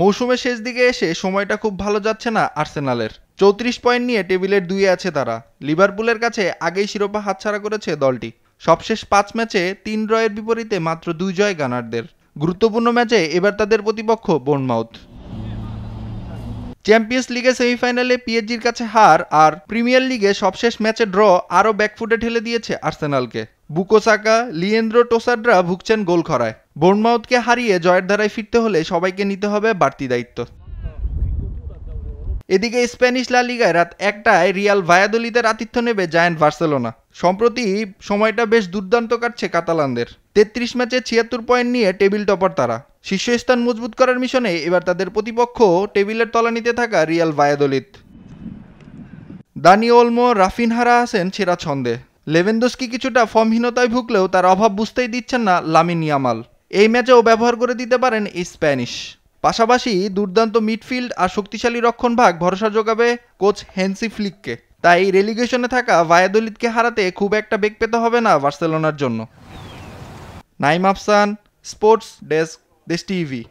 মৌসুমের শেষ দিকে এসে সময়টা খুব ভালো যাচ্ছে না আর্সেনালের। 34 পয়েন্ট নিয়ে টেবিলের 2-এ আছে তারা। লিভারপুলের কাছে আগেই শিরোপা হাতছাড়া করেছে দলটি। সবশেষ 5 ম্যাচে 3 ড্রয়ের বিপরীতে মাত্র 2 জয় গানারদের। গুরুত্বপূর্ণ ম্যাচে এবার তাদের প্রতিপক্ষ বোর্নমাউথ। চ্যাম্পিয়ন্স লিগে সেমিফাইনালে পিএসজির কাছে হার আর প্রিমিয়ার লিগে সবশেষ ম্যাচে ড্র আরও ব্যাকফুটে ঠেলে দিয়েছে আর্সেনালকে। বুকো সাকা, লিয়েন্দ্রো টোসাররা ভুগছেন গোল খরায়। বোর্নমাউথকে হারিয়ে জয়ের ধারায় ফিরতে হলে সবাইকে নিতে হবে বাড়তি দায়িত্ব। এদিকে স্প্যানিশ লা লিগায় রাত 1টায় রিয়াল ভায়াদোলিদের আতিথ্য নেবে জায়ান্ট বার্সেলোনা। সম্প্রতি সময়টা বেশ দুর্দান্ত কাটছে কাতালানদের। 33 ম্যাচে 76 পয়েন্ট নিয়ে টেবিল টপার তারা। শীর্ষস্থান মজবুত করার মিশনে এবার তাদের প্রতিপক্ষ টেবিলের তলানিতে থাকা রিয়াল ভায়াদোলিদ। দানি ওলমো, রাফিনহারা আছেন সেরা ছন্দে। লেভেনদস্কি কিছুটা ফর্মহীনতায় ভুগলেও তার অভাব বুঝতেই দিচ্ছেন না লামিন ইয়ামাল। এই ম্যাচেও ব্যবহার করে দিতে পারেন এই স্প্যানিশ। পাশাপাশি দুর্দান্ত মিডফিল্ড আর শক্তিশালী রক্ষণভাগ ভরসা যোগাবে কোচ হেন্সি ফ্লিককে। তাই রেলিগেশনে থাকা ভায়াদোলিদকে হারাতে খুব একটা বেগ পেতে হবে না বার্সেলোনার জন্য। নাইম আফসান, স্পোর্টস ডেস্ক, দেশ টিভি।